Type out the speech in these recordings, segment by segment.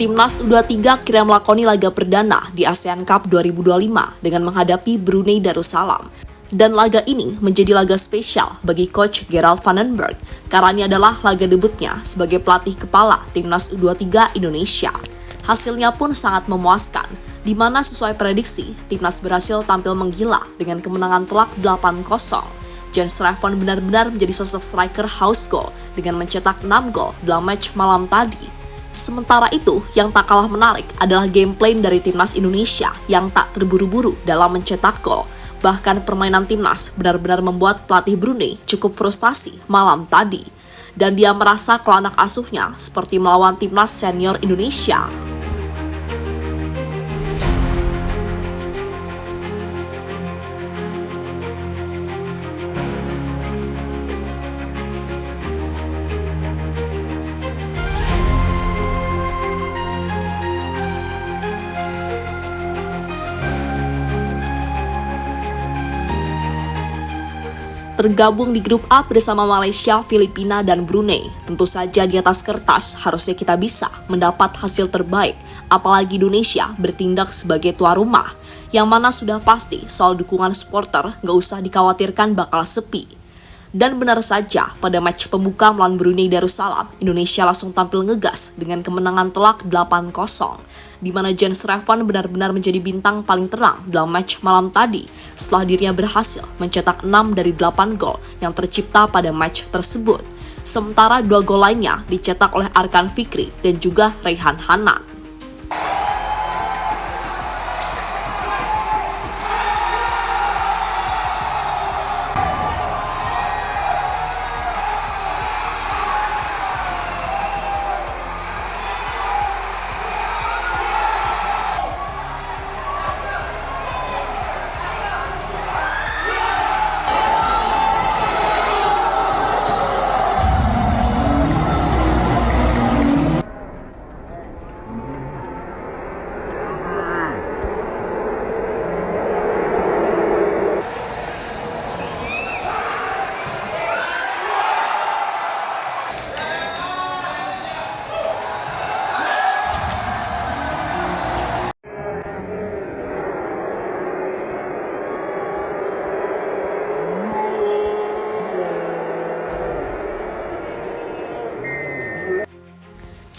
Timnas U23 akhirnya melakoni laga perdana di ASEAN Cup 2025 dengan menghadapi Brunei Darussalam. Dan laga ini menjadi laga spesial bagi Coach Gerald van den Berg karena ini adalah laga debutnya sebagai pelatih kepala Timnas U23 Indonesia. Hasilnya pun sangat memuaskan, di mana sesuai prediksi, Timnas berhasil tampil menggila dengan kemenangan telak 8-0. Jens Schreven benar-benar menjadi sosok striker house goal dengan mencetak 6 gol dalam match malam tadi. Sementara itu, yang tak kalah menarik adalah gameplay dari Timnas Indonesia yang tak terburu-buru dalam mencetak gol. Bahkan permainan Timnas benar-benar membuat pelatih Brunei cukup frustasi malam tadi. Dan dia merasa kalau anak asuhnya seperti melawan Timnas senior Indonesia. Tergabung di grup A bersama Malaysia, Filipina, dan Brunei. Tentu saja di atas kertas harusnya kita bisa mendapat hasil terbaik, apalagi Indonesia bertindak sebagai tuan rumah, yang mana sudah pasti soal dukungan supporter gak usah dikhawatirkan bakal sepi. Dan benar saja, pada match pembuka melawan Brunei Darussalam, Indonesia langsung tampil ngegas dengan kemenangan telak 8-0, di mana Jens Schreven benar-benar menjadi bintang paling terang dalam match malam tadi setelah dirinya berhasil mencetak 6 dari 8 gol yang tercipta pada match tersebut. Sementara 2 gol lainnya dicetak oleh Arkan Fikri dan juga Raihan Hanan.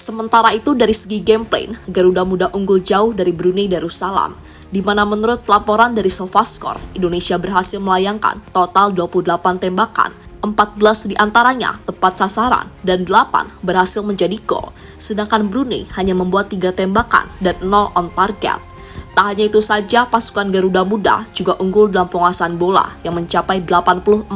Sementara itu dari segi gameplay, Garuda Muda unggul jauh dari Brunei Darussalam, di mana menurut laporan dari SofaScore, Indonesia berhasil melayangkan total 28 tembakan, 14 diantaranya tepat sasaran dan 8 berhasil menjadi gol, sedangkan Brunei hanya membuat 3 tembakan dan 0 on target. Tak hanya itu saja, pasukan Garuda Muda juga unggul dalam penguasaan bola yang mencapai 84%.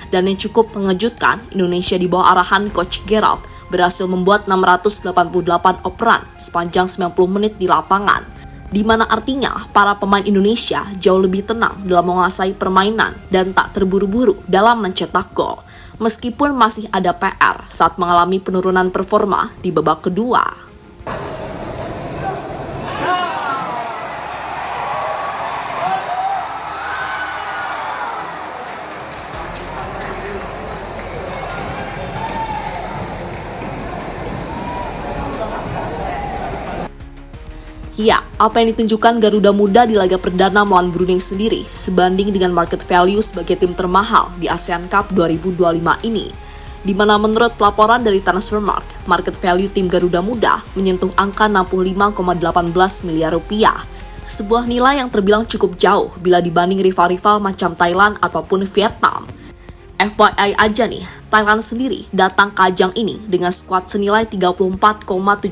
Dan yang cukup mengejutkan, Indonesia di bawah arahan Coach Gerald berhasil membuat 688 operan sepanjang 90 menit di lapangan, di mana artinya para pemain Indonesia jauh lebih tenang dalam menguasai permainan dan tak terburu-buru dalam mencetak gol, meskipun masih ada PR saat mengalami penurunan performa di babak kedua. Ya, apa yang ditunjukkan Garuda Muda di laga perdana melawan Brunei sendiri sebanding dengan market value sebagai tim termahal di ASEAN Cup 2025 ini. Di mana menurut laporan dari Transfermarkt, market value tim Garuda Muda menyentuh angka 65,18 miliar rupiah. Sebuah nilai yang terbilang cukup jauh bila dibanding rival-rival macam Thailand ataupun Vietnam. FYI aja nih, Thailand sendiri datang ke ajang ini dengan skuad senilai 34,76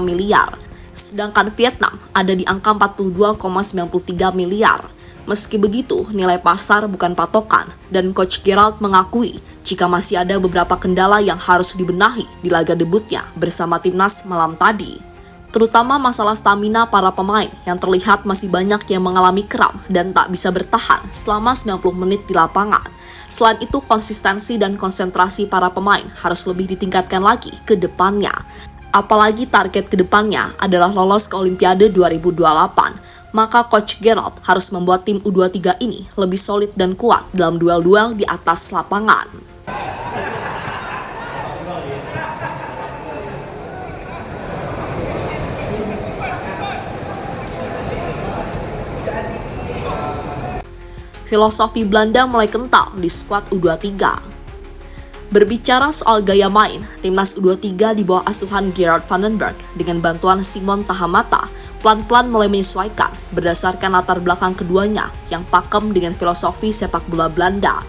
miliar. Sedangkan Vietnam ada di angka 42,93 miliar. Meski begitu, nilai pasar bukan patokan dan Coach Gerald mengakui jika masih ada beberapa kendala yang harus dibenahi di laga debutnya bersama Timnas malam tadi. Terutama masalah stamina para pemain yang terlihat masih banyak yang mengalami kram dan tak bisa bertahan selama 90 menit di lapangan. Selain itu, konsistensi dan konsentrasi para pemain harus lebih ditingkatkan lagi ke depannya. Apalagi target kedepannya adalah lolos ke Olimpiade 2028, maka Coach Gerald harus membuat tim U23 ini lebih solid dan kuat dalam duel-duel di atas lapangan. filosofi Belanda mulai kental di skuad U23. Berbicara soal gaya main, timnas U23 di bawah asuhan Gerard van den Berg dengan bantuan Simon Tahamata pelan-pelan mulai menyesuaikan berdasarkan latar belakang keduanya yang pakem dengan filosofi sepak bola Belanda.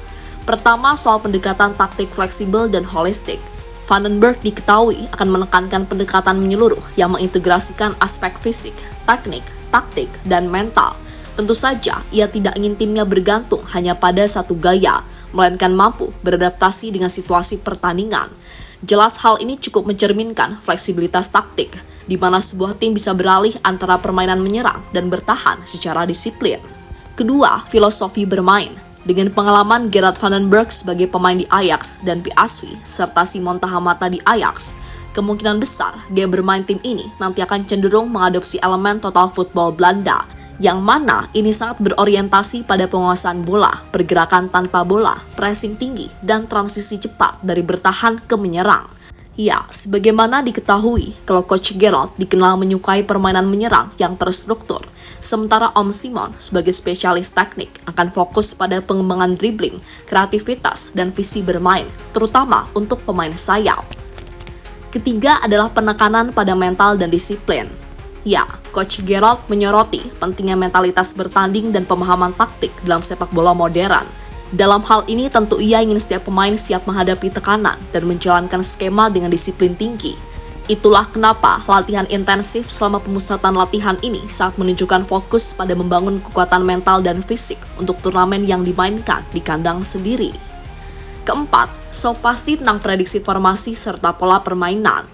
Pertama, soal pendekatan taktik fleksibel dan holistik. Van den Berg diketahui akan menekankan pendekatan menyeluruh yang mengintegrasikan aspek fisik, teknik, taktik, dan mental. Tentu saja, ia tidak ingin timnya bergantung hanya pada satu gaya, melainkan mampu beradaptasi dengan situasi pertandingan. Jelas hal ini cukup mencerminkan fleksibilitas taktik, di mana sebuah tim bisa beralih antara permainan menyerang dan bertahan secara disiplin. Kedua, filosofi bermain. Dengan pengalaman Gerard van den Berg sebagai pemain di Ajax dan PSV, serta Simon Tahamata di Ajax, kemungkinan besar gaya bermain tim ini nanti akan cenderung mengadopsi elemen total football Belanda, yang mana ini sangat berorientasi pada penguasaan bola, pergerakan tanpa bola, pressing tinggi, dan transisi cepat dari bertahan ke menyerang. Ya, sebagaimana diketahui, kalau Coach Gerard dikenal menyukai permainan menyerang yang terstruktur, sementara Om Simon sebagai spesialis teknik akan fokus pada pengembangan dribbling, kreativitas, dan visi bermain, terutama untuk pemain sayap. Ketiga adalah penekanan pada mental dan disiplin. Ya, Coach Gerard menyoroti pentingnya mentalitas bertanding dan pemahaman taktik dalam sepak bola modern. Dalam hal ini tentu ia ingin setiap pemain siap menghadapi tekanan dan menjalankan skema dengan disiplin tinggi. Itulah kenapa latihan intensif selama pemusatan latihan ini saat menunjukkan fokus pada membangun kekuatan mental dan fisik untuk turnamen yang dimainkan di kandang sendiri. Keempat, pasti tentang prediksi formasi serta pola permainan.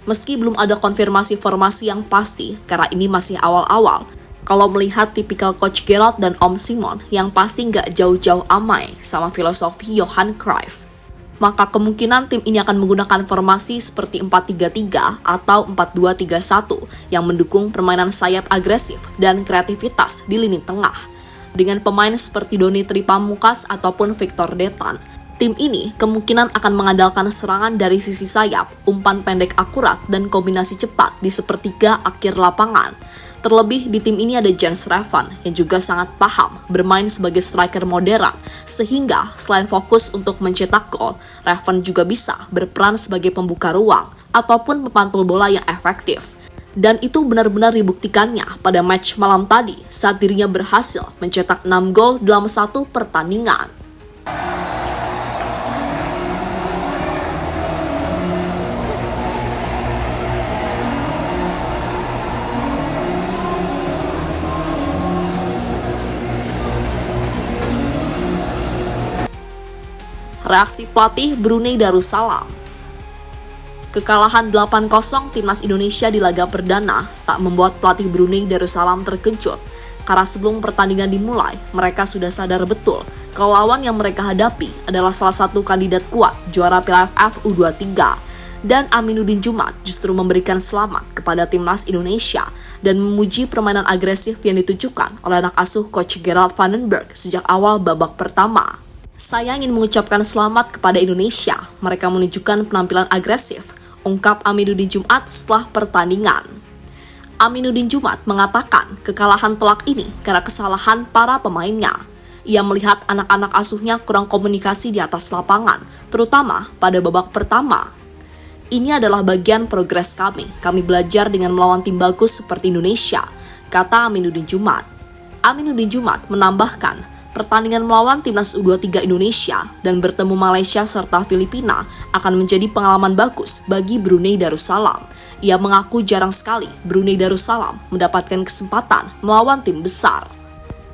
Meski belum ada konfirmasi formasi yang pasti, karena ini masih awal-awal, kalau melihat tipikal Coach Gerard dan Om Simon yang pasti nggak jauh-jauh amai sama filosofi Johan Cruyff, maka kemungkinan tim ini akan menggunakan formasi seperti 4-3-3 atau 4-2-3-1 yang mendukung permainan sayap agresif dan kreativitas di lini tengah. Dengan pemain seperti Donny Pamungkas ataupun Victor Detan, tim ini kemungkinan akan mengandalkan serangan dari sisi sayap, umpan pendek akurat, dan kombinasi cepat di sepertiga akhir lapangan. Terlebih di tim ini ada Jens Revan yang juga sangat paham bermain sebagai striker modern, sehingga selain fokus untuk mencetak gol, Revan juga bisa berperan sebagai pembuka ruang ataupun pemantul bola yang efektif. Dan itu benar-benar dibuktikannya pada match malam tadi saat dirinya berhasil mencetak 6 gol dalam satu pertandingan. Reaksi pelatih Brunei Darussalam. Kekalahan 8-0 timnas Indonesia di laga perdana tak membuat pelatih Brunei Darussalam terkejut, karena sebelum pertandingan dimulai, mereka sudah sadar betul kalau lawan yang mereka hadapi adalah salah satu kandidat kuat juara Piala AFF U23, dan Aminuddin Djumat justru memberikan selamat kepada timnas Indonesia dan memuji permainan agresif yang ditunjukkan oleh anak asuh Coach Gerard van den Berg sejak awal babak pertama. Saya ingin mengucapkan selamat kepada Indonesia, mereka menunjukkan penampilan agresif, ungkap Aminuddin Djumat setelah pertandingan. Aminuddin Djumat mengatakan kekalahan telak ini karena kesalahan para pemainnya. Ia melihat anak-anak asuhnya kurang komunikasi di atas lapangan, terutama pada babak pertama. Ini adalah bagian progres kami belajar dengan melawan tim bagus seperti Indonesia, kata Aminuddin Djumat. Aminuddin Djumat menambahkan, pertandingan melawan timnas U23 Indonesia dan bertemu Malaysia serta Filipina akan menjadi pengalaman bagus bagi Brunei Darussalam. Ia mengaku jarang sekali Brunei Darussalam mendapatkan kesempatan melawan tim besar.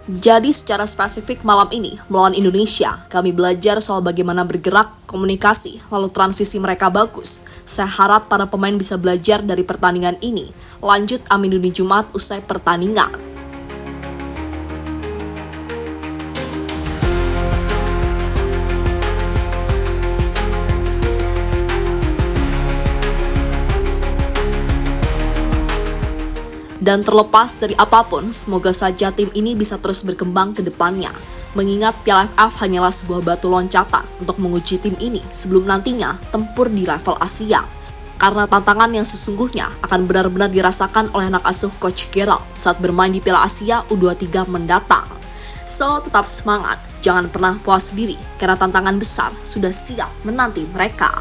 Jadi secara spesifik malam ini melawan Indonesia, kami belajar soal bagaimana bergerak, komunikasi, lalu transisi mereka bagus. Saya harap para pemain bisa belajar dari pertandingan ini. Lanjut Aminuddin Djumat usai pertandingan. Dan terlepas dari apapun, semoga saja tim ini bisa terus berkembang ke depannya. Mengingat Piala AFF hanyalah sebuah batu loncatan untuk menguji tim ini sebelum nantinya tempur di level Asia. Karena tantangan yang sesungguhnya akan benar-benar dirasakan oleh anak asuh Coach Gerard saat bermain di Piala Asia U23 mendatang. So, tetap semangat, jangan pernah puas diri, karena tantangan besar sudah siap menanti mereka.